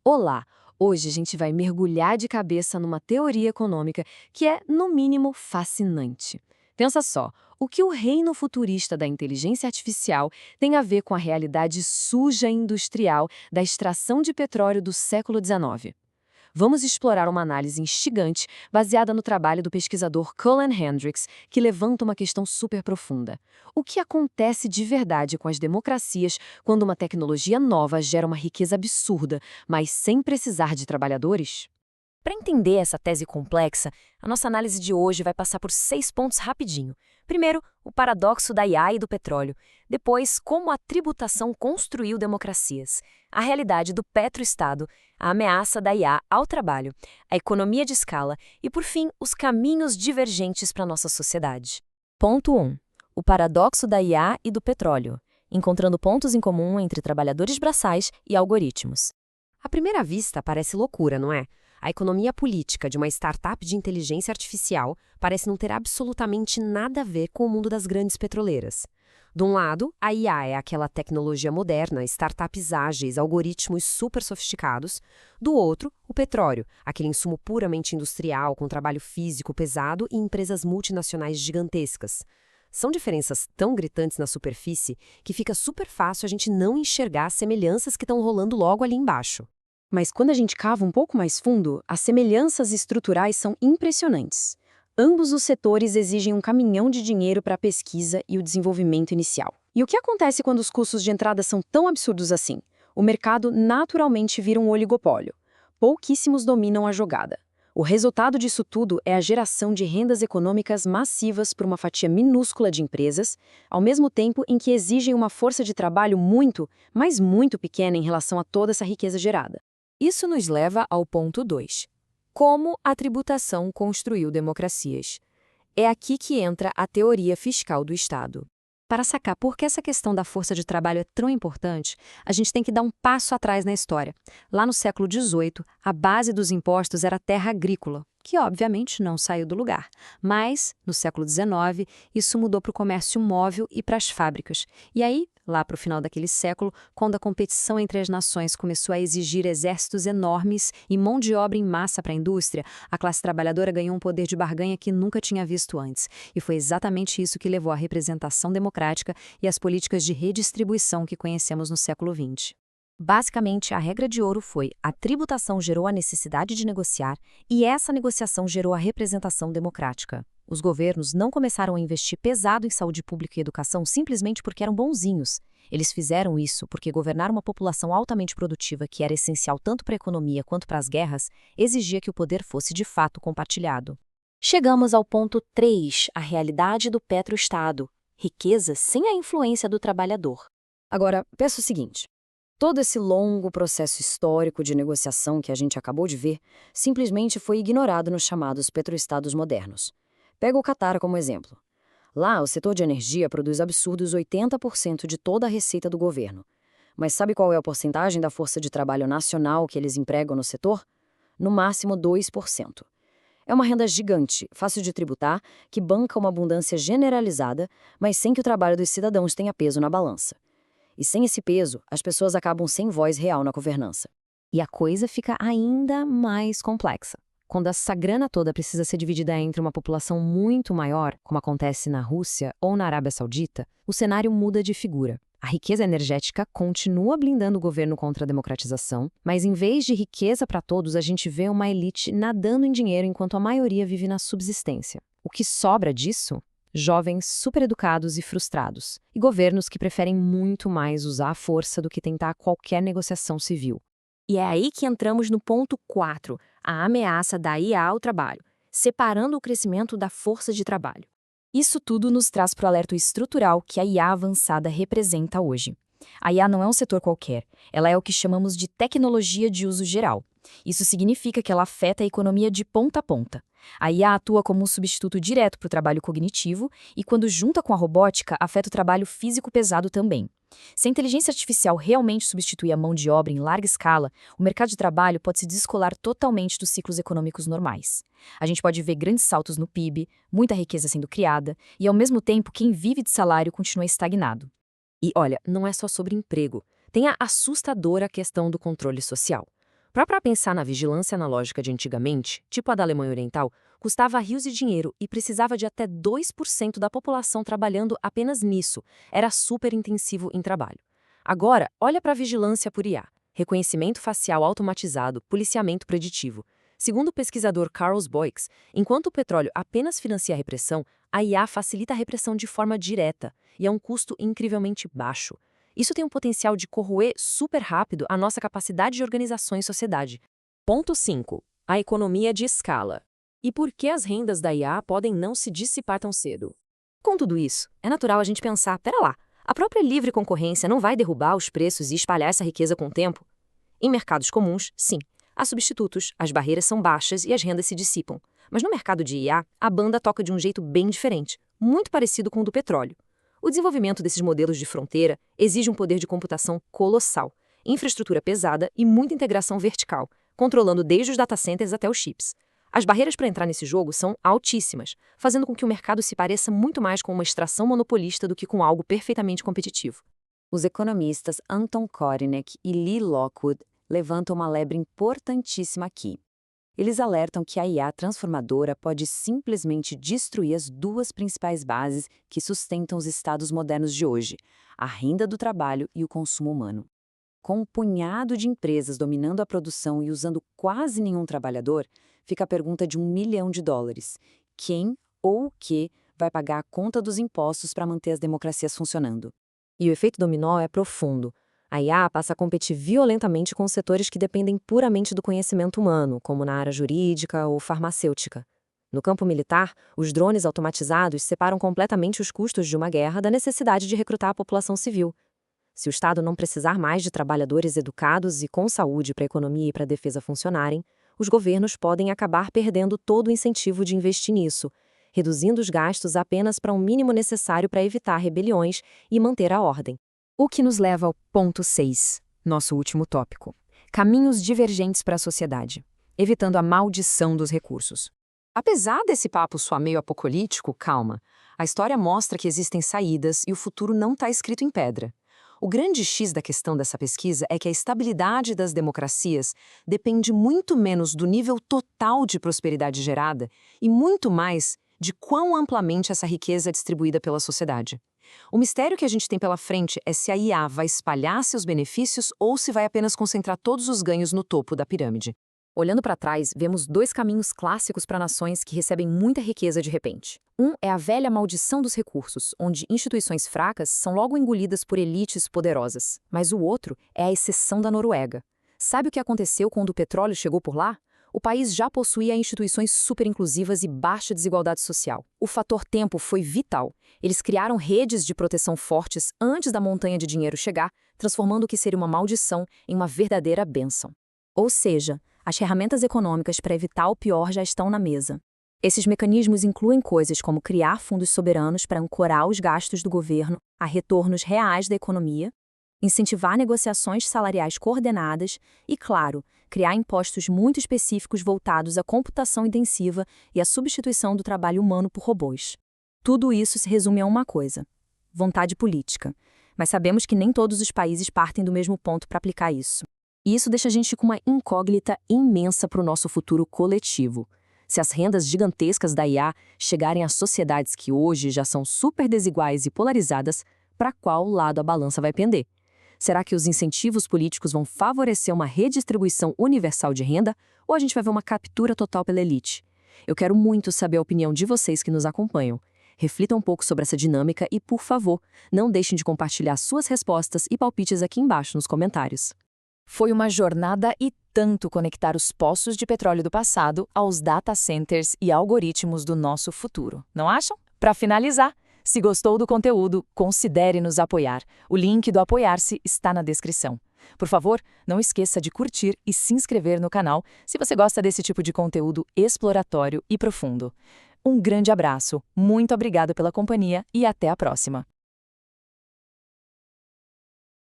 Olá! Hoje a gente vai mergulhar de cabeça numa teoria econômica que é, no mínimo, fascinante. Pensa só, o que o reino futurista da inteligência artificial tem a ver com a realidade suja e industrial da extração de petróleo do século XIX? Vamos explorar uma análise instigante baseada no trabalho do pesquisador Colin Hendricks, que levanta uma questão super profunda. O que acontece de verdade com as democracias quando uma tecnologia nova gera uma riqueza absurda, mas sem precisar de trabalhadores? Para entender essa tese complexa, a nossa análise de hoje vai passar por 6 pontos rapidinho. Primeiro, o paradoxo da IA e do petróleo. Depois, como a tributação construiu democracias. A realidade do petroestado, a ameaça da IA ao trabalho, a economia de escala e, por fim, os caminhos divergentes para a nossa sociedade. Ponto 1. O paradoxo da IA e do petróleo, encontrando pontos em comum entre trabalhadores braçais e algoritmos. À primeira vista, parece loucura, não é? A economia política de uma startup de inteligência artificial parece não ter absolutamente nada a ver com o mundo das grandes petroleiras. De um lado, a IA é aquela tecnologia moderna, startups ágeis, algoritmos super sofisticados. Do outro, o petróleo, aquele insumo puramente industrial, com trabalho físico pesado e empresas multinacionais gigantescas. São diferenças tão gritantes na superfície que fica super fácil a gente não enxergar as semelhanças que estão rolando logo ali embaixo. Mas quando a gente cava um pouco mais fundo, as semelhanças estruturais são impressionantes. Ambos os setores exigem um caminhão de dinheiro para a pesquisa e o desenvolvimento inicial. E o que acontece quando os custos de entrada são tão absurdos assim? O mercado naturalmente vira um oligopólio. Pouquíssimos dominam a jogada. O resultado disso tudo é a geração de rendas econômicas massivas por uma fatia minúscula de empresas, ao mesmo tempo em que exigem uma força de trabalho muito, mas muito pequena em relação a toda essa riqueza gerada. Isso nos leva ao ponto 2. Como a tributação construiu democracias. É aqui que entra a teoria fiscal do Estado. Para sacar por que essa questão da força de trabalho é tão importante, a gente tem que dar um passo atrás na história. Lá no século XVIII, a base dos impostos era a terra agrícola, que obviamente não saiu do lugar. Mas, no século XIX, isso mudou para o comércio móvel e para as fábricas. E aí, lá para o final daquele século, quando a competição entre as nações começou a exigir exércitos enormes e mão de obra em massa para a indústria, a classe trabalhadora ganhou um poder de barganha que nunca tinha visto antes. E foi exatamente isso que levou à representação democrática e às políticas de redistribuição que conhecemos no século XX. Basicamente, a regra de ouro foi: a tributação gerou a necessidade de negociar e essa negociação gerou a representação democrática. Os governos não começaram a investir pesado em saúde pública e educação simplesmente porque eram bonzinhos. Eles fizeram isso porque governar uma população altamente produtiva, que era essencial tanto para a economia quanto para as guerras, exigia que o poder fosse de fato compartilhado. Chegamos ao ponto 3, a realidade do petroestado. Riqueza sem a influência do trabalhador. Agora, pensa o seguinte. Todo esse longo processo histórico de negociação que a gente acabou de ver simplesmente foi ignorado nos chamados petroestados modernos. Pega o Catar como exemplo. Lá, o setor de energia produz absurdos 80% de toda a receita do governo. Mas sabe qual é a porcentagem da força de trabalho nacional que eles empregam no setor? No máximo 2%. É uma renda gigante, fácil de tributar, que banca uma abundância generalizada, mas sem que o trabalho dos cidadãos tenha peso na balança. E sem esse peso, as pessoas acabam sem voz real na governança. E a coisa fica ainda mais complexa. Quando essa grana toda precisa ser dividida entre uma população muito maior, como acontece na Rússia ou na Arábia Saudita, o cenário muda de figura. A riqueza energética continua blindando o governo contra a democratização, mas em vez de riqueza para todos, a gente vê uma elite nadando em dinheiro enquanto a maioria vive na subsistência. O que sobra disso? Jovens supereducados e frustrados, e governos que preferem muito mais usar a força do que tentar qualquer negociação civil. E é aí que entramos no ponto 4, a ameaça da IA ao trabalho, separando o crescimento da força de trabalho. Isso tudo nos traz para o alerta estrutural que a IA avançada representa hoje. A IA não é um setor qualquer, ela é o que chamamos de tecnologia de uso geral. Isso significa que ela afeta a economia de ponta a ponta. A IA atua como um substituto direto para o trabalho cognitivo e, quando junta com a robótica, afeta o trabalho físico pesado também. Se a inteligência artificial realmente substituir a mão de obra em larga escala, o mercado de trabalho pode se descolar totalmente dos ciclos econômicos normais. A gente pode ver grandes saltos no PIB, muita riqueza sendo criada, e, ao mesmo tempo, quem vive de salário continua estagnado. E olha, não é só sobre emprego. Tem a assustadora questão do controle social. Para pensar na vigilância analógica de antigamente, tipo a da Alemanha Oriental, custava rios de dinheiro e precisava de até 2% da população trabalhando apenas nisso. Era super intensivo em trabalho. Agora, olha para a vigilância por IA. Reconhecimento facial automatizado, policiamento preditivo. Segundo o pesquisador Carl Boix, enquanto o petróleo apenas financia a repressão, a IA facilita a repressão de forma direta e a um custo incrivelmente baixo. Isso tem um potencial de corroer super rápido a nossa capacidade de organização em sociedade. Ponto 5. A economia de escala. E por que as rendas da IA podem não se dissipar tão cedo? Com tudo isso, é natural a gente pensar, pera lá, a própria livre concorrência não vai derrubar os preços e espalhar essa riqueza com o tempo? Em mercados comuns, sim. Há substitutos, as barreiras são baixas e as rendas se dissipam. Mas no mercado de IA, a banda toca de um jeito bem diferente, muito parecido com o do petróleo. O desenvolvimento desses modelos de fronteira exige um poder de computação colossal, infraestrutura pesada e muita integração vertical, controlando desde os data centers até os chips. As barreiras para entrar nesse jogo são altíssimas, fazendo com que o mercado se pareça muito mais com uma extração monopolista do que com algo perfeitamente competitivo. Os economistas Anton Korinek e Lee Lockwood levantam uma lebre importantíssima aqui. Eles alertam que a IA transformadora pode simplesmente destruir as duas principais bases que sustentam os estados modernos de hoje, a renda do trabalho e o consumo humano. Com um punhado de empresas dominando a produção e usando quase nenhum trabalhador, fica a pergunta de $1 milhão. Quem ou o que vai pagar a conta dos impostos para manter as democracias funcionando? E o efeito dominó é profundo. A IA passa a competir violentamente com setores que dependem puramente do conhecimento humano, como na área jurídica ou farmacêutica. No campo militar, os drones automatizados separam completamente os custos de uma guerra da necessidade de recrutar a população civil. Se o Estado não precisar mais de trabalhadores educados e com saúde para a economia e para a defesa funcionarem, os governos podem acabar perdendo todo o incentivo de investir nisso, reduzindo os gastos apenas para o mínimo necessário para evitar rebeliões e manter a ordem. O que nos leva ao ponto 6, nosso último tópico. Caminhos divergentes para a sociedade, evitando a maldição dos recursos. Apesar desse papo soar meio apocalíptico, calma. A história mostra que existem saídas e o futuro não está escrito em pedra. O grande X da questão dessa pesquisa é que a estabilidade das democracias depende muito menos do nível total de prosperidade gerada e muito mais de quão amplamente essa riqueza é distribuída pela sociedade. O mistério que a gente tem pela frente é se a IA vai espalhar seus benefícios ou se vai apenas concentrar todos os ganhos no topo da pirâmide. Olhando para trás, vemos dois caminhos clássicos para nações que recebem muita riqueza de repente. Um é a velha maldição dos recursos, onde instituições fracas são logo engolidas por elites poderosas. Mas o outro é a exceção da Noruega. Sabe o que aconteceu quando o petróleo chegou por lá? O país já possuía instituições superinclusivas e baixa desigualdade social. O fator tempo foi vital. Eles criaram redes de proteção fortes antes da montanha de dinheiro chegar, transformando o que seria uma maldição em uma verdadeira bênção. Ou seja, as ferramentas econômicas para evitar o pior já estão na mesa. Esses mecanismos incluem coisas como criar fundos soberanos para ancorar os gastos do governo a retornos reais da economia, incentivar negociações salariais coordenadas e, claro, criar impostos muito específicos voltados à computação intensiva e à substituição do trabalho humano por robôs. Tudo isso se resume a uma coisa: vontade política. Mas sabemos que nem todos os países partem do mesmo ponto para aplicar isso. E isso deixa a gente com uma incógnita imensa para o nosso futuro coletivo. Se as rendas gigantescas da IA chegarem às sociedades que hoje já são super desiguais e polarizadas, para qual lado a balança vai pender? Será que os incentivos políticos vão favorecer uma redistribuição universal de renda ou a gente vai ver uma captura total pela elite? Eu quero muito saber a opinião de vocês que nos acompanham. Reflitam um pouco sobre essa dinâmica e, por favor, não deixem de compartilhar suas respostas e palpites aqui embaixo nos comentários. Foi uma jornada e tanto conectar os poços de petróleo do passado aos data centers e algoritmos do nosso futuro, não acham? Para finalizar, se gostou do conteúdo, considere nos apoiar. O link do Apoiar-se está na descrição. Por favor, não esqueça de curtir e se inscrever no canal se você gosta desse tipo de conteúdo exploratório e profundo. Um grande abraço, muito obrigado pela companhia e até a próxima!